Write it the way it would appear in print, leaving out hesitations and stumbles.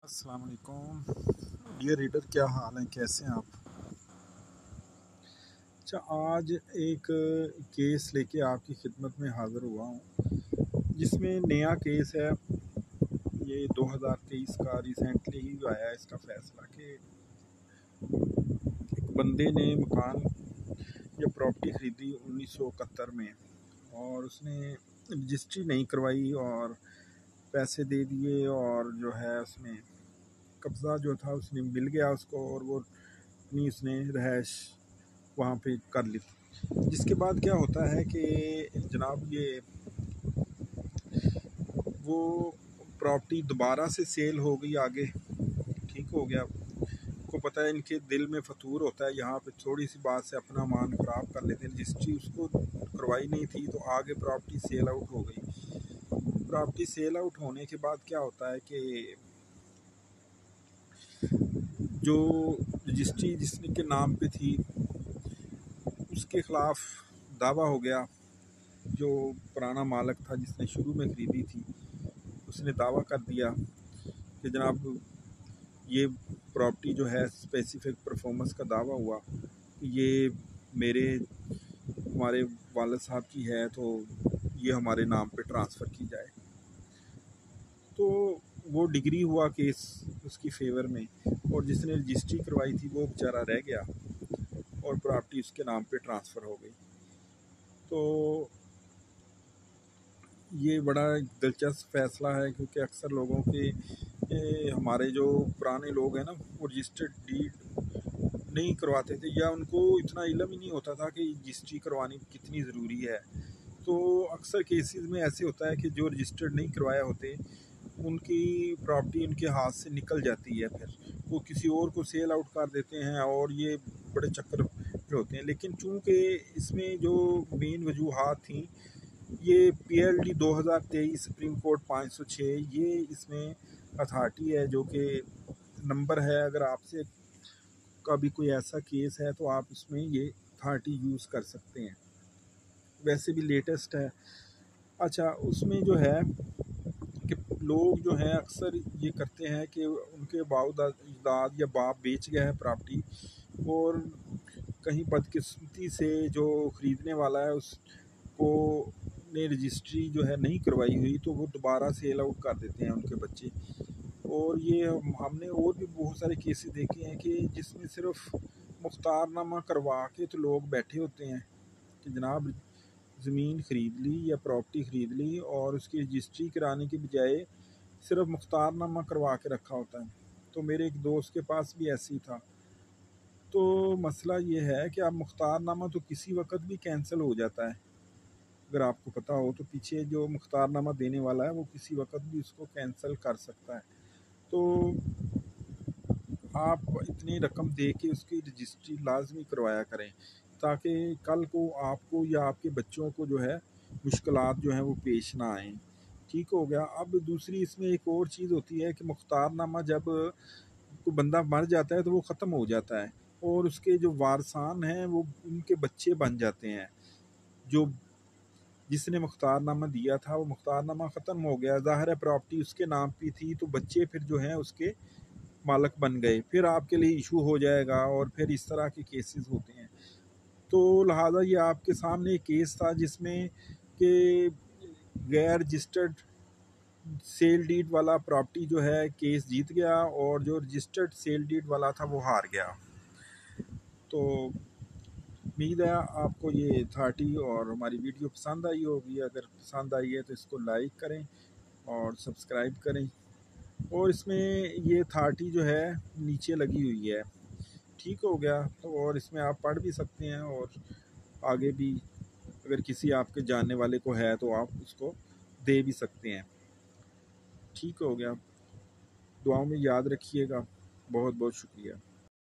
अस्सलाम वालेकुम dear reader, क्या हाल है, कैसे हैं आप। अच्छा, आज एक केस लेके आपकी खिदमत में हाज़िर हुआ हूँ जिसमें नया केस है। ये 2023 का रिसेंटली ही आया है इसका फ़ैसला कि एक बंदे ने मकान या प्रॉपर्टी ख़रीदी 1971 में और उसने रजिस्ट्री नहीं करवाई और पैसे दे दिए और जो है उसने कब्ज़ा जो था उसने मिल गया उसको और वो अपनी उसने रहायश वहाँ पे कर ली। जिसके बाद क्या होता है कि जनाब ये वो प्रॉपर्टी दोबारा से सेल हो गई आगे, ठीक हो गया। को पता है इनके दिल में फतूर होता है, यहाँ पे थोड़ी सी बात से अपना मान ख़राब कर लेते हैं। रजिस्ट्री उसको करवाई नहीं थी तो आगे प्रॉपर्टी सेल आउट हो गई। प्रॉपर्टी सेल आउट होने के बाद क्या होता है कि जो रजिस्ट्री जिसने के नाम पे थी उसके ख़िलाफ़ दावा हो गया। जो पुराना मालिक था जिसने शुरू में ख़रीदी थी उसने दावा कर दिया कि जनाब ये प्रॉपर्टी जो है स्पेसिफिक परफॉर्मेंस का दावा हुआ कि ये हमारे वालिद साहब की है तो ये हमारे नाम पे ट्रांसफ़र की जाए। तो वो डिग्री हुआ केस उसकी फेवर में और जिसने रजिस्ट्री करवाई थी वो बेचारा रह गया और प्रॉपर्टी उसके नाम पे ट्रांसफ़र हो गई। तो ये बड़ा दिलचस्प फ़ैसला है क्योंकि अक्सर लोगों के हमारे जो पुराने लोग हैं ना वो रजिस्टर्ड डीड नहीं करवाते थे या उनको इतना इल्म ही नहीं होता था कि रजिस्ट्री करवानी कितनी ज़रूरी है। तो अक्सर केसेस में ऐसे होता है कि जो रजिस्टर्ड नहीं करवाया होते उनकी प्रॉपर्टी उनके हाथ से निकल जाती है, फिर वो किसी और को सेल आउट कर देते हैं और ये बड़े चक्कर में होते हैं। लेकिन चूँकि इसमें जो मेन वजूहात थी ये PLD 2023 सुप्रीम कोर्ट 506 ये इसमें अथॉरिटी है जो कि नंबर है। अगर आपसे कभी कोई ऐसा केस है तो आप इसमें ये अथॉरिटी यूज़ कर सकते हैं, वैसे भी लेटेस्ट है। अच्छा, उसमें जो है कि लोग जो हैं अक्सर ये करते हैं कि उनके बाप-दाद या बाप बेच गया है प्रॉपर्टी और कहीं बदकिस्मती से जो ख़रीदने वाला है उसको ने रजिस्ट्री जो है नहीं करवाई हुई तो वो दोबारा सेल आउट कर देते हैं उनके बच्चे। और ये हमने और भी बहुत सारे केसेस देखे हैं कि जिसमें सिर्फ मुख्तारनामा करवा के तो लोग बैठे होते हैं कि जनाब ज़मीन ख़रीद ली या प्रॉपर्टी ख़रीद ली और उसकी रजिस्ट्री कराने के बजाय सिर्फ मुख्तारनामा करवा के रखा होता है। तो मेरे एक दोस्त के पास भी ऐसे ही था। तो मसला ये है कि अब मुख्तारनामा तो किसी वक्त भी कैंसिल हो जाता है। अगर आपको पता हो तो पीछे जो मुख्तारनामा देने वाला है वो किसी वक्त भी उसको कैंसिल कर सकता है। तो आप इतनी रकम दे के उसकी रजिस्ट्री लाजमी करवाया करें ताकि कल को आपको या आपके बच्चों को जो है मुश्किलात जो हैं वो पेश ना आएँ। ठीक हो गया। अब दूसरी इसमें एक और चीज़ होती है कि मुख्तारनामा जब कोई बंदा मर जाता है तो वो ख़त्म हो जाता है और उसके जो वारसान हैं वो उनके बच्चे बन जाते हैं। जो जिसने मुख्तारनामा दिया था वो मुख्तारनामा ख़त्म हो गया, ज़ाहिर है प्रॉपर्टी उसके नाम पे थी तो बच्चे फिर जो हैं उसके मालिक बन गए, फिर आपके लिए इशू हो जाएगा और फिर इस तरह के केसेस होते हैं। तो लिहाजा ये आपके सामने एक केस था जिसमें कि गैर रजिस्टर्ड सेल डीड वाला प्रॉपर्टी जो है केस जीत गया और जो रजिस्टर्ड सेल डीड वाला था वो हार गया। तो उम्मीद है आपको ये अथॉरिटी और हमारी वीडियो पसंद आई होगी। अगर पसंद आई है तो इसको लाइक करें और सब्सक्राइब करें। और इसमें ये अथॉरिटी जो है नीचे लगी हुई है, ठीक हो गया। तो और इसमें आप पढ़ भी सकते हैं और आगे भी अगर किसी आपके जानने वाले को है तो आप उसको दे भी सकते हैं। ठीक हो गया। दुआओं में याद रखिएगा। बहुत बहुत शुक्रिया।